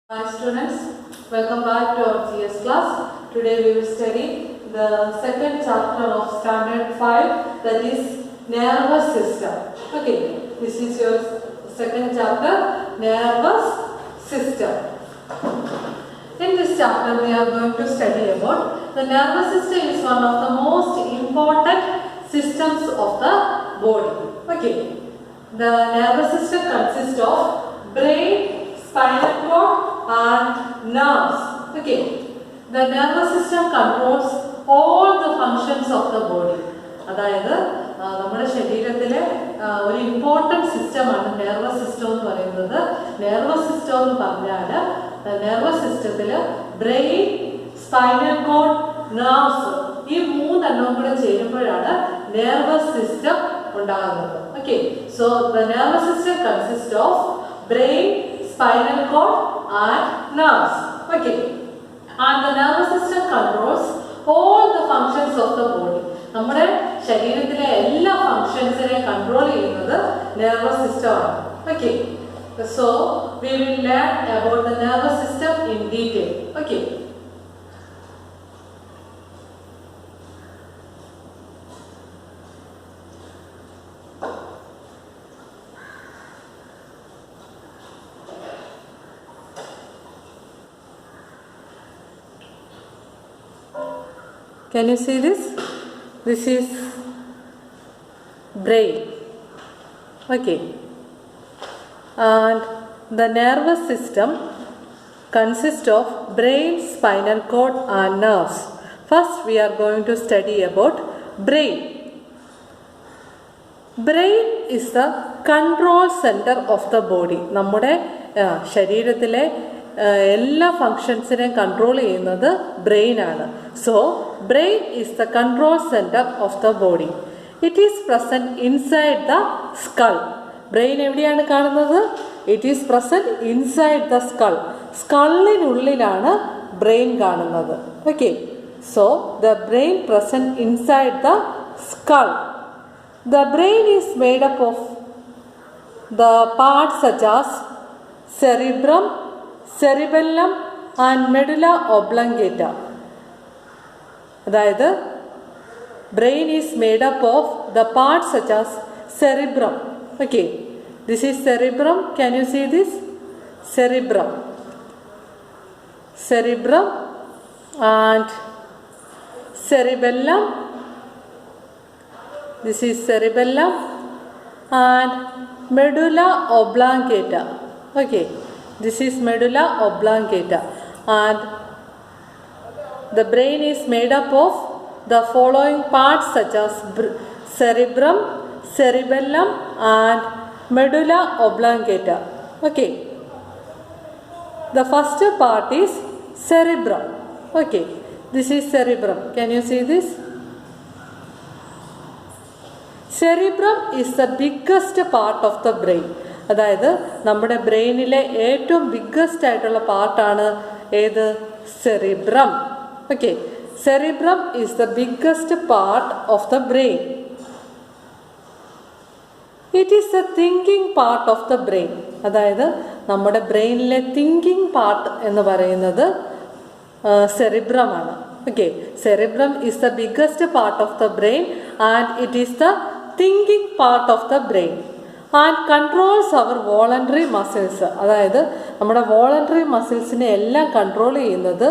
Hi students, welcome back to our GS class. Today we will study the second chapter of standard 5, that is nervous system. Okay, this is your second chapter, nervous system. In this chapter we are going to study about the nervous system is one of the most important systems of the body. Okay, the nervous system consists of brain, spinal cord and nerves. Okay, the nervous system controls all the functions of the body. അതായത് നമ്മുടെ ശരീരത്തിലെ ഒരു important സിസ്റ്റമാണ് nervous system എന്ന് പറയുന്നത്. Nervous system എന്ന് പറഞ്ഞാൽ nervous സിസ്റ്റത്തിൽ ബ്രെയിൻ, സ്പൈനൽ കോഡ്, നെർവ്സ് ഈ മൂന്നെണ്ണവും കൂടെ ചേരുമ്പോഴാണ് നെർവസ് സിസ്റ്റം ഉണ്ടാകുന്നത്. Okay, so the nervous system consist of brain, spinal cord and nerves. Okay, and the nervous system controls all the functions of the body. നമ്മുടെ ശരീരത്തിലെ എല്ലാ ഫങ്ഷൻസിനെ control ചെയ്യുന്നത് nervous system ആണ്. Okay, so we will learn about the nervous system in detail. Okay, can you see this? This is brain. Okay, and the nervous system consists of brain, spinal cord and nerves. First we are going to study about brain. Brain is the control center of the body. നമ്മുടെ ശരീരത്തിലെ എല്ലാ ഫങ്ഷൻസിനെയും control ചെയ്യുന്നത് brain ആണ്. So brain is the control centre of the body. It is present inside the skull. Brain എവിടെയാണ് കാണുന്നത്? It is present inside the skull. സ്കളിനുള്ളിലാണ് brain കാണുന്നത്. Okay, so the brain present inside the skull. The brain is made up of the parts such as cerebrum, cerebellum and medulla oblongata. അതായത് brain is made up of the parts such as cerebrum. Okay, this is cerebrum. Can you see this? Cerebrum, cerebrum and cerebellum. This is cerebellum and medulla oblongata. Okay, this is medulla oblongata, and the brain is made up of the following parts such as cerebrum, cerebellum and medulla oblongata. Okay, the first part is cerebrum. Okay, this is cerebrum. Can you see this? Cerebrum is the biggest part of the brain. അതായത് നമ്മുടെ ബ്രെയിനിലെ ഏറ്റവും biggest ആയിട്ടുള്ള പാർട്ടാണ് ഏത്? Cerebrum. Okay, cerebrum is the biggest part of the brain. It is the thinking part of the brain. അതായത് നമ്മുടെ ബ്രെയിനിലെ thinking part എന്ന് പറയുന്നത് സെറിബ്രമാണ്. Okay, cerebrum is the biggest part of the brain and it is the thinking part of the brain and controls our voluntary muscles. അതായത് നമ്മുടെ voluntary മസിൽസിനെ എല്ലാം കൺട്രോൾ ചെയ്യുന്നത്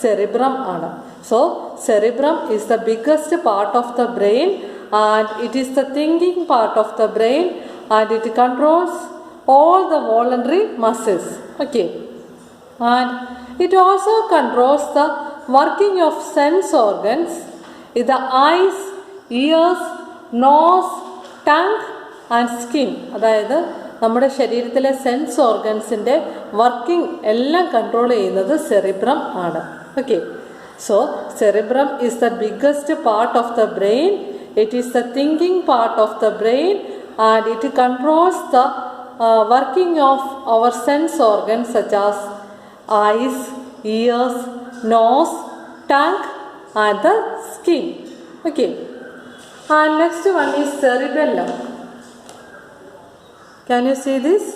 സെറിബ്രം ആണ്. So cerebrum is the biggest part of the brain and it is the thinking part of the brain and it controls all the voluntary muscles. Okay, and it also controls the working of sense organs, the eyes, ears, nose, tongue and skin. അതായത് നമ്മുടെ ശരീരത്തിലെ sense ഓർഗൻസിൻ്റെ working എല്ലാം control ചെയ്യുന്നത് cerebrum ആണ്. Okay, so cerebrum is the biggest part of the brain. It is the thinking part of the brain and it controls the working of our sense organs such as eyes, ears, nose, tongue and the skin. Okay, and next one is cerebellum. Can you see this?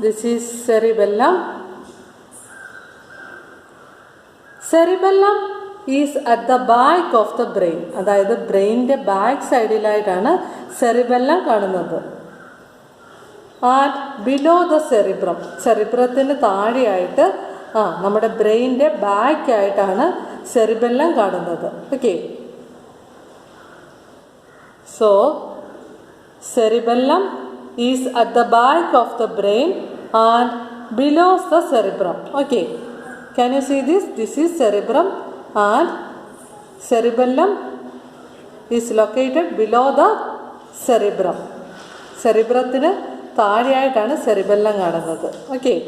This is cerebellum. Cerebellum is at the back of the brain. അതായത് ബ്രെയിനിൻ്റെ back സൈഡിലായിട്ടാണ് cerebellum കാണുന്നത്. And below the cerebrum, സെറിബ്രത്തിന് താഴെയായിട്ട് നമ്മുടെ ബ്രെയിനിൻ്റെ back ആയിട്ടാണ് cerebellum കാണുന്നത്. Okay, so cerebellum is at the back of the brain and below the cerebrum. Okay, can you see this? This is cerebrum and cerebellum is located below the cerebrum. Cerebrത്തിന് താഴെയായിട്ടാണ് cerebellum കാണുന്നത്. Okay,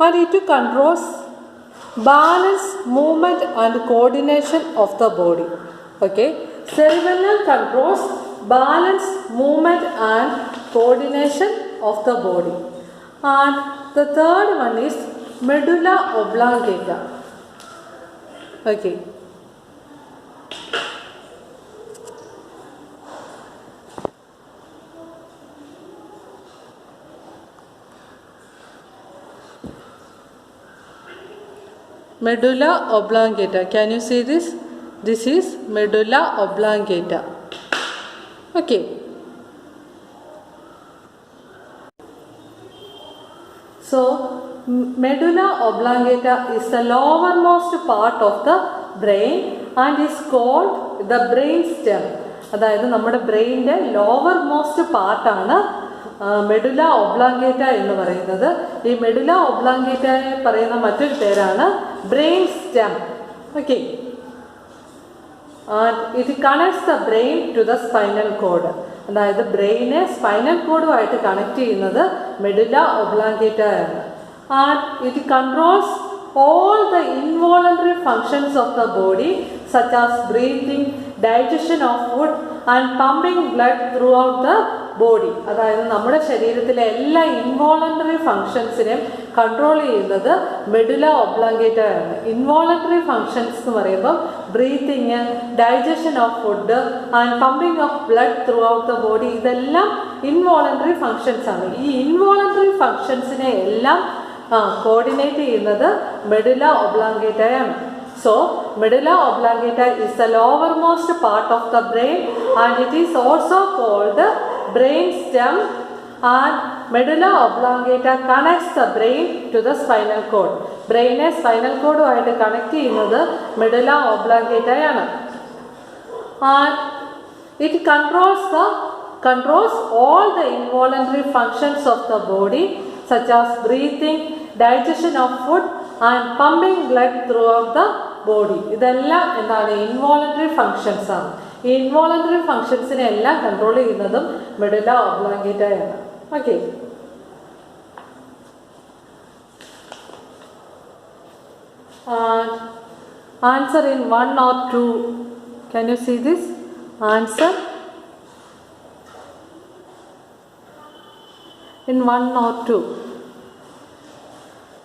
and it controls balance, movement and coordination of the body. Okay, cerebellum controls balance, movement and coordination of the body. And the third one is medulla oblongata. Okay, medulla oblongata. Can you see this? This is medulla oblongata. Okay, so medulla oblongata is the lowermost part of the brain and is called the brain stem. അതായത് നമ്മുടെ ബ്രെയിനിൻ്റെ lower most പാർട്ടാണ് medulla oblongata എന്ന് പറയുന്നത്. ഈ medulla ഒബ്ലാങ്കേറ്റയെ പറയുന്ന മറ്റൊരു പേരാണ് brain stem. Okay, and it connects the brain to the spinal cord. അതായത് ബ്രെയിനെ സ്പൈനൽ കോഡുമായിട്ട് കണക്ട് ചെയ്യുന്നത് മെഡുല ഒബ്ലാങ്കേറ്റ ആണ്. and it controls all the involuntary functions of the body such as breathing, digestion of food and pumping blood throughout the body. അതായത് നമ്മുടെ ശരീരത്തിലെ എല്ലാ involuntary ഫങ്ഷൻസിനെയും control ചെയ്യുന്നത് medulla oblongata ആണ്. ഇൻവോളണ്ടറി ഫങ്ഷൻസ് എന്ന് പറയുമ്പോൾ breathing, digestion of food and pumping of blood through out the body, ഇതെല്ലാം involuntary functions ആണ്. ഈ ഇൻവോളണ്ടറി ഫങ്ഷൻസിനെ എല്ലാം കോർഡിനേറ്റ് ചെയ്യുന്നത് മെഡുല ഒബ്ലാങ്കേറ്റ ആണ്. So, medulla oblongata is the lowermost part of the brain and it is also called brain stem, and medulla oblongata connects the brain to the spinal cord. ബ്രെയിനെ spinal കോഡുമായിട്ട് connect ചെയ്യുന്നത് medulla oblongata ആണ്. and it controls all the involuntary functions of the body such as breathing, digestion of food and pumping blood throughout the body. ഇതെല്ലാം എന്താണ്? Involuntary functions ആണ്. ഈ involuntary ഫങ്ഷൻസിനെ എല്ലാം control ചെയ്യുന്നതും മെഡുല ഒബ്ലാങ്കേറ്റ ആണ്. Okay, answer in 1 or 2. Can you see this answer? In 1 or 2.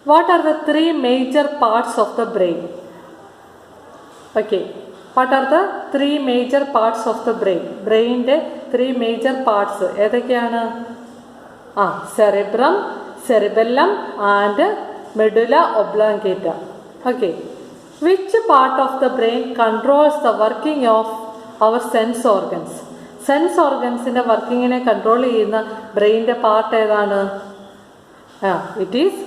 What are the 3 major parts of the brain? Okay, what are the 3 major parts of the brain? ബ്രെയിനിൻ്റെ 3 major parts ഏതൊക്കെയാണ്? cerebrum, cerebellum and medulla oblongata. Okay, which part of the brain controls the working of our sense organs? Sense ഓർഗൻസിൻ്റെ വർക്കിങ്ങിനെ control ചെയ്യുന്ന ബ്രെയിനിൻ്റെ part ഏതാണ്? It is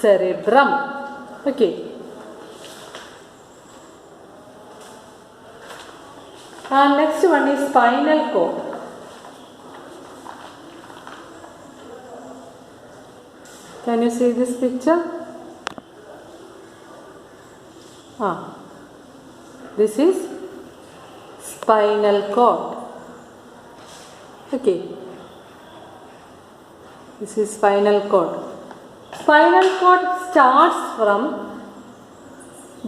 cerebrum. Okay, and next one is spinal cord. Can you see this picture? This is spinal cord. Okay, this is spinal cord. Spinal cord starts from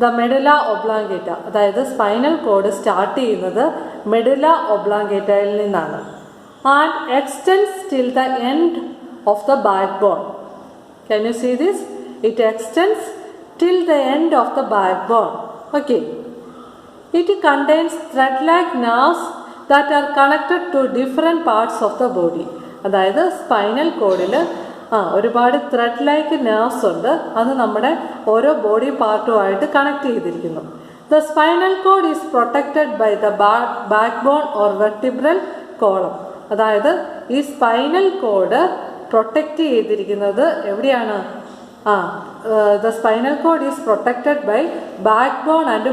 the medulla oblongata. അതായത് spinal cord start ചെയ്യുന്നത് medulla ഒബ്ലാങ്കേറ്റയിൽ നിന്നാണ്. And extends till the end of the backbone. Can you see this? It extends till the end of the backbone. Okay, it contains thread-like nerves that are connected to different parts of the body. അതായത് spinal കോഡിൽ ഒരുപാട് thread like nerves ഉണ്ട്. അത് നമ്മുടെ ഓരോ body പാർട്ടുമായിട്ട് connect ചെയ്തിരിക്കുന്നു. The spinal cord is protected by the backbone or vertebral column. അതായത് ഈ സ്പൈനൽ കോഡ് പ്രൊട്ടക്റ്റ് ചെയ്തിരിക്കുന്നത് എവിടെയാണ്? The spinal cord is protected by backbone and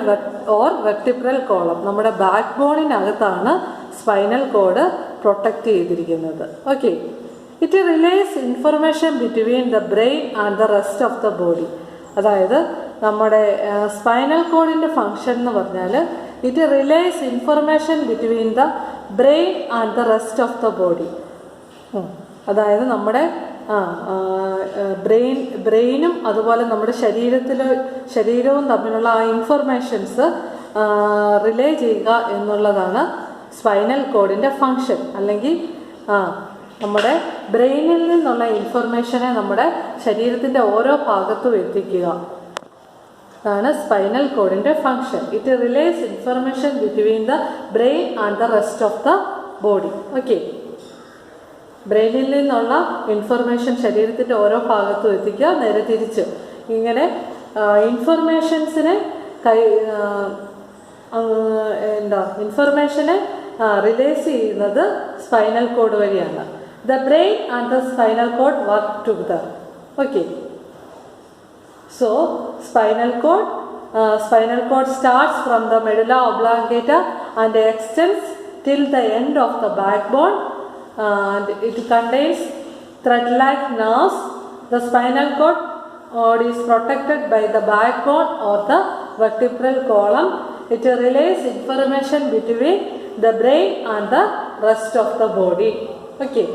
or vertebral column. നമ്മുടെ ബാക്ക് ബോണിനകത്താണ് സ്പൈനൽ കോഡ് പ്രൊട്ടക്റ്റ് ചെയ്തിരിക്കുന്നത്. Okay. It relays information between the brain and the rest of the body. അതായത് നമ്മുടെ spinal കോഡിൻ്റെ function എന്ന് പറഞ്ഞാൽ it relays information between the brain and the rest of the body. അതായത് നമ്മുടെ ബ്രെയിനും അതുപോലെ നമ്മുടെ ശരീരവും തമ്മിലുള്ള ആ ഇൻഫർമേഷൻസ് റിലേ ചെയ്യുക എന്നുള്ളതാണ് സ്പൈനൽ കോഡിൻ്റെ ഫങ്ഷൻ. അല്ലെങ്കിൽ നമ്മുടെ ബ്രെയിനിൽ നിന്നുള്ള ഇൻഫർമേഷനെ നമ്മുടെ ശരീരത്തിൻ്റെ ഓരോ ഭാഗത്തും എത്തിക്കുക. അതാണ് സ്പൈനൽ കോഡിൻ്റെ function. It relays information between the brain and the rest of the body. Okay. ബ്രെയിനിൽ നിന്നുള്ള ഇൻഫർമേഷൻ ശരീരത്തിൻ്റെ ഓരോ ഭാഗത്തും എത്തിക്കുക. നേരെ തിരിച്ച് ഇങ്ങനെ ഇൻഫർമേഷൻസിനെ ഇൻഫർമേഷനെ റിലേസ് ചെയ്യുന്നത് സ്പൈനൽ കോഡ് വഴിയാണ്. The brain and the spinal cord work together. Okay. So, spinal cord starts from the medulla oblongata and extends till the end of the backbone. And it contains thread-like nerves. The spinal cord is protected by the backbone or the vertebral column. It relays information between the brain and the rest of the body. Okay.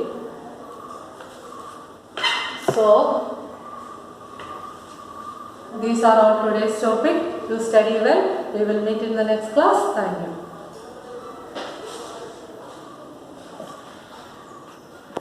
So, these are all today's topic. You study well. We will meet in the next class. Thank you.